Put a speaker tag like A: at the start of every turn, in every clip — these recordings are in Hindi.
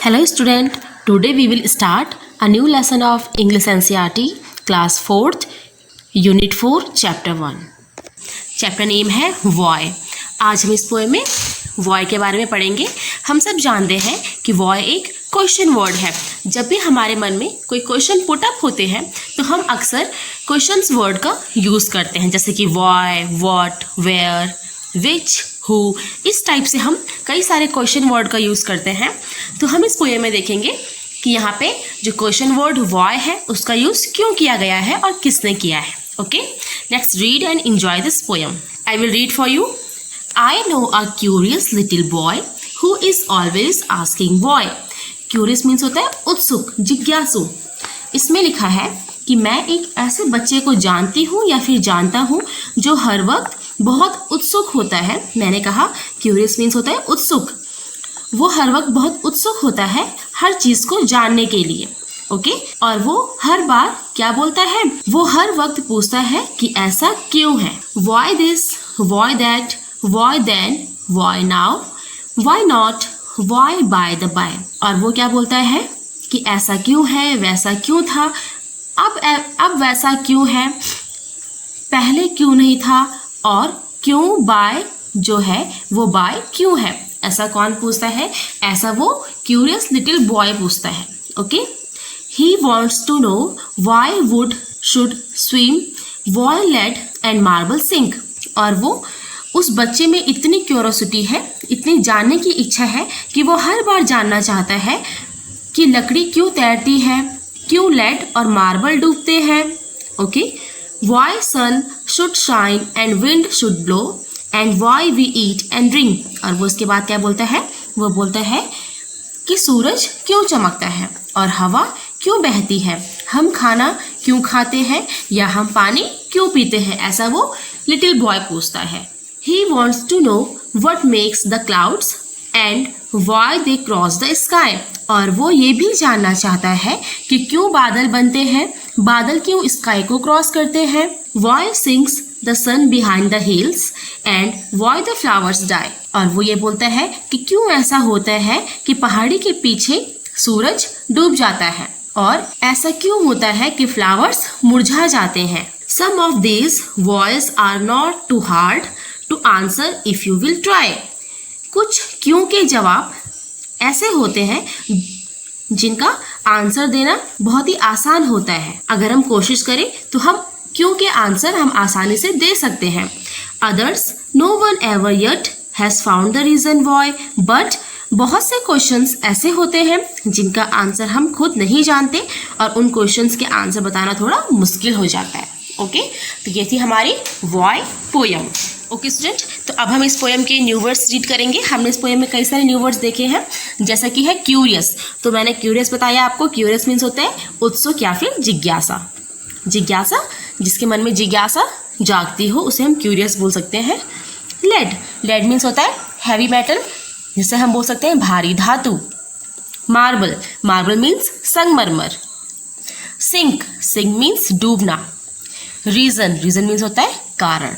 A: Hello student, today we will start a new lesson of English NCERT class 4th unit 4 chapter 1. Chapter name है वॉय. आज हम इस पोएम में वॉय के बारे में पढ़ेंगे. हम सब जानते हैं कि वॉय एक क्वेश्चन वर्ड है. जब भी हमारे मन में कोई क्वेश्चन पुट अप होते हैं तो हम अक्सर क्वेश्चंस वर्ड का यूज़ करते हैं, जैसे कि वॉय, व्हाट, वेयर, विच, हु. इस टाइप से हम कई सारे क्वेश्चन वर्ड का यूज़ करते हैं. तो हम इस पोएम में देखेंगे कि यहाँ पे जो क्वेश्चन वर्ड वॉय है उसका यूज़ क्यों किया गया है और किसने किया है. Okay, let's read and enjoy this poem. I will read for you. I know a curious little boy who is always asking why. Curious means होता है उत्सुक, जिज्ञासु. इसमें लिखा है कि मैं एक ऐसे बच्चे को जानती हूँ या फिर जानता हूँ जो हर वक्त बहुत उत्सुक होता है. मैंने कहा क्यूरियस मीन्स होता है उत्सुक. वो हर वक्त बहुत उत्सुक होता है हर चीज़ को जानने के लिए. ओके, और वो हर बार क्या बोलता है, वो हर वक्त पूछता है कि ऐसा क्यों है. Why this, why that, why then, why now, why not, why by the by. और वो क्या बोलता है कि ऐसा क्यों है, वैसा क्यों था, अब वैसा क्यों है, पहले क्यों नहीं था, और क्यों बाय जो है वो बाय क्यों है. ऐसा कौन पूछता है? ऐसा वो क्यूरियस लिटिल बॉय पूछता है. Okay, he wants to know why wood should swim, why lead and marble sink. और वो उस बच्चे में इतनी क्यूरोसिटी है, इतनी जानने की इच्छा है कि वो हर बार जानना चाहता है कि लकड़ी क्यों तैरती है, क्यों लेड और मार्बल डूबते हैं. Okay, why sun should shine and wind should blow and why we eat and drink. और वो उसके बाद क्या बोलता है? वो बोलता है कि सूरज क्यों चमकता है और हवा क्यों बहती है, हम खाना क्यों खाते हैं या हम पानी क्यों पीते हैं. ऐसा वो लिटिल बॉय पूछता है. He wants to know what makes the clouds and why they cross the sky. और वो ये भी जानना चाहता है कि क्यों बादल बनते हैं, बादल क्यों स्काई को क्रॉस करते हैं. Why sings the sun behind the hills and why the flowers die. और वो ये बोलता है कि क्यों ऐसा होता है कि पहाड़ी के पीछे सूरज डूब जाता है और ऐसा क्यों होता है कि फ्लावर्स मुरझा जाते हैं. Some of these whys are not too hard to answer if you will try. कुछ क्यों के जवाब ऐसे होते हैं जिनका आंसर देना बहुत ही आसान होता है. अगर हम कोशिश करें तो हम क्यों के आंसर हम आसानी से दे सकते हैं. Others no one ever yet has found the reason why. But बहुत से क्वेश्चंस ऐसे होते हैं जिनका आंसर हम खुद नहीं जानते और उन क्वेश्चंस के आंसर बताना थोड़ा मुश्किल हो जाता है. ओके, तो ये थी हमारी वॉय पोयम. ओके स्टूडेंट, तो अब हम इस पोएम के न्यू वर्ड्स रीड करेंगे. हमने इस पोएम में कई सारे न्यू वर्ड्स देखे हैं, जैसा कि है क्यूरियस. तो मैंने क्यूरियस बताया आपको. क्यूरियस मीन्स होता है उत्सुक या फिर जिज्ञासा. जिज्ञासा, जिसके मन में जिज्ञासा जागती हो उसे हम क्यूरियस बोल सकते हैं. लेड, लेड मीन्स होता है हैवी मेटल, जिसे हम बोल सकते हैं भारी धातु. मार्बल, मार्बल मीन्स संगमरमर. सिंक, सिंक मीन्स डूबना. रीजन, रीजन मीन्स होता है कारण.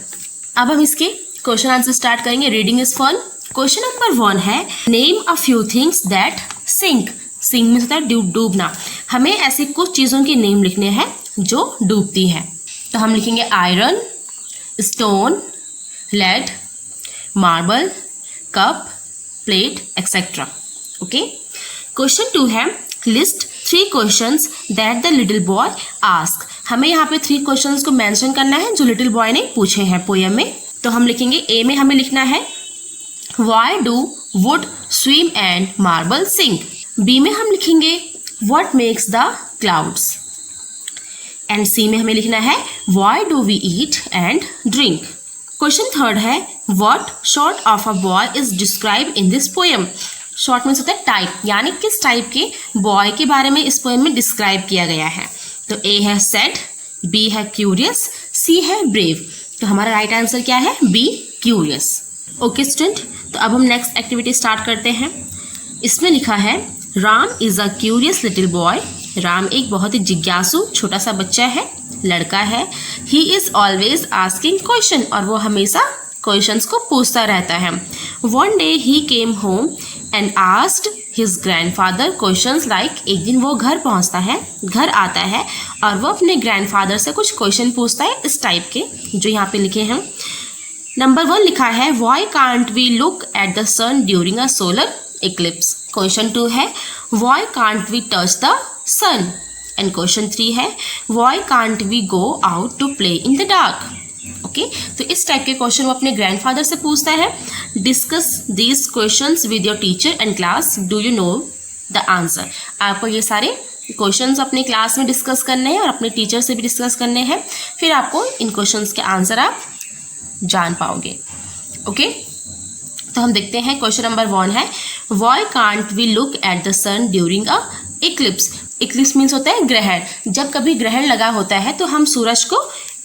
A: अब हम इसके क्वेश्चन आंसर स्टार्ट करेंगे. Reading is fun. Question number 1 है name a few things that sink. Sink means होता है डूबना. हमें ऐसे कुछ चीज़ों के नेम लिखने हैं जो डूबती हैं. तो हम लिखेंगे iron, stone, lead, marble, cup, plate etcetera. Okay, question 2 है list 3 questions that the little boy ask. हमें यहाँ पे 3 क्वेश्चंस को मेंशन करना है जो लिटिल बॉय ने पूछे हैं पोएम में. तो हम लिखेंगे ए में हमें लिखना है why do wood swim and marble sink. B में हम लिखेंगे what makes the clouds. And C में हमें लिखना है why do we eat and drink. Question 3 है what sort of a boy is describe in this poem. Short means होता है टाइप, यानी किस टाइप के बॉय के बारे में इस पोएम में डिस्क्राइब किया गया है. तो ए है सैड, बी है क्यूरियस, सी है ब्रेव. तो हमारा राइट आंसर क्या है? B, curious. ओके स्टूडेंट, तो अब हम नेक्स्ट एक्टिविटी स्टार्ट करते हैं. इसमें लिखा है Ram is a curious little boy. Ram एक बहुत ही जिज्ञासु छोटा सा बच्चा है, लड़का है. He is always asking question, और वो हमेशा क्वेश्चंस को पूछता रहता है. One day he came home and asked his grandfather questions like, एक दिन वो घर आता है और वो अपने ग्रैंडफादर से कुछ क्वेश्चन पूछता है इस टाइप के जो यहाँ पे लिखे हैं। नंबर 1 लिखा है why can't we look at the sun during a solar eclipse. Question 2 है why can't we touch the sun. And question 3 है why can't we go out to play in the dark. Okay, तो इस टाइप के क्वेश्चन वो अपने ग्रैंडफादर से पूछता है। Discuss these questions with your teacher and class, do you know the answer. आपको ये सारे क्वेश्चंस अपने क्लास में डिस्कस करने हैं और अपने टीचर से भी डिस्कस करने हैं, फिर आपको इन क्वेश्चंस के आंसर आप जान पाओगे। ओके, तो हम देखते हैं क्वेश्चन नंबर 1 है why can't we look at the sun during a eclipse. Eclipse means होता है ग्रहण। जब कभी ग्रहण लगा होता है तो हम सूरज को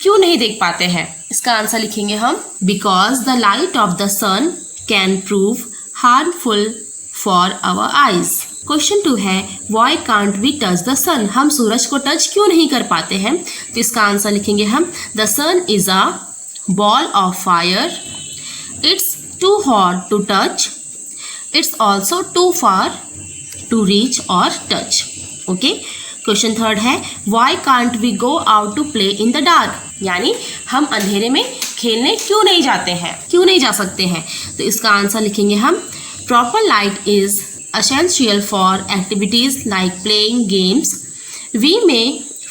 A: क्यों नहीं देख पाते हैं। इसका आंसर लिखेंगे हम because the light of the sun can prove harmful for our eyes. Question 2 है why can't we touch the sun. हम सूरज को टच क्यों नहीं कर पाते हैं, तो इसका आंसर लिखेंगे हम the sun is a ball of fire, it's too hot to touch, it's also too far to reach और टच। ओके, क्वेश्चन 3 है why can't we go out to play in the dark. यानी हम अंधेरे में खेलने क्यों नहीं जाते हैं, क्यों नहीं जा सकते हैं, तो इसका आंसर लिखेंगे हम proper light is essential for activities like playing games, we may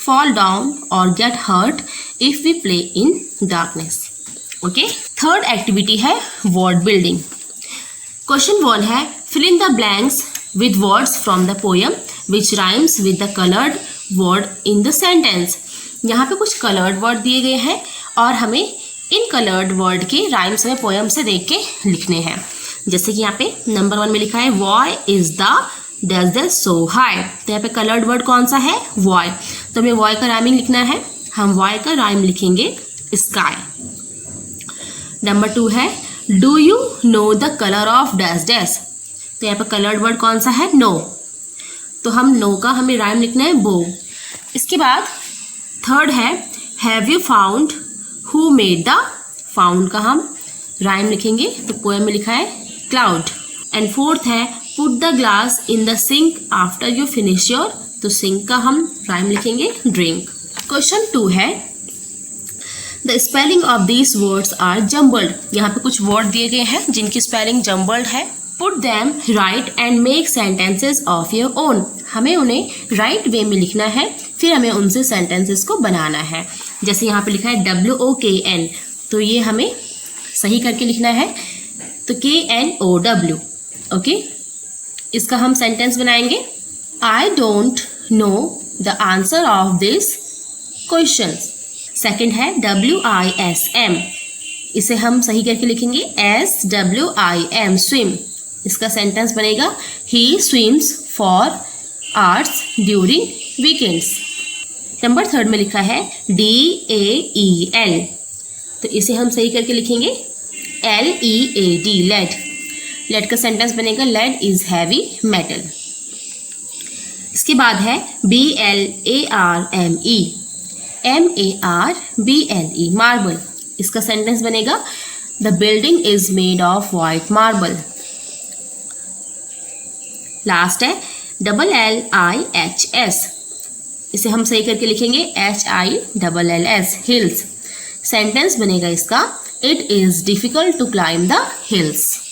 A: fall down or get hurt if we play in darkness. Okay, third activity है word building. Question 1 है fill in the blanks with words from the poem which rhymes with the colored word in the sentence. यहाँ पे कुछ colored word दिए गए हैं और हमें इन colored word के rhymes में poem से देख के लिखने हैं। जैसे कि यहाँ पे नंबर 1 में लिखा है why is the dash dash so high. तो यहाँ पे कलर्ड वर्ड कौन सा है, वॉय। तो हमें वॉय का राइमिंग लिखना है, हम वॉय का राइम लिखेंगे स्काई। नंबर 2 है do you know the colour of dash dash. तो यहाँ पे कलर्ड वर्ड कौन सा है, नो। तो हम नो का हमें राइम लिखना है बो। इसके बाद 3rd है have you found who made the. Found का हम राइम लिखेंगे, तो पोएम में लिखा है क्लाउड। एंड 4th है put the glass in the sink after you finish your. तो सिंक का हम राइम लिखेंगे ड्रिंक। क्वेश्चन 2 है the spelling of these words are jumbled. यहाँ पे कुछ वर्ड दिए गए हैं जिनकी स्पेलिंग जम्बल्ड है। Put them right and make sentences of your own. हमें उन्हें राइट वे में लिखना है, फिर हमें उनसे सेंटेंसेस को बनाना है। जैसे यहाँ पे लिखा है WOKN, तो ये हमें सही करके लिखना है, तो KNOW। ओके, इसका हम सेंटेंस बनाएंगे I don't know the answer of this question. Second है WISM, इसे हम सही करके लिखेंगे SWIM स्विम। इसका सेंटेंस बनेगा he swims for hours during weekends. Number 3 में लिखा है DAEL, तो इसे हम सही करके लिखेंगे LEAD लेड। लेड का सेंटेंस बनेगा लेड इज हैवी मेटल। इसके बाद है BLARME MARBLE मार्बल। इसका सेंटेंस बनेगा the building is made of white marble. Last है LLIHS, इसे हम सही करके लिखेंगे HILLS हिल्स। सेंटेंस बनेगा इसका it is difficult to climb the hills.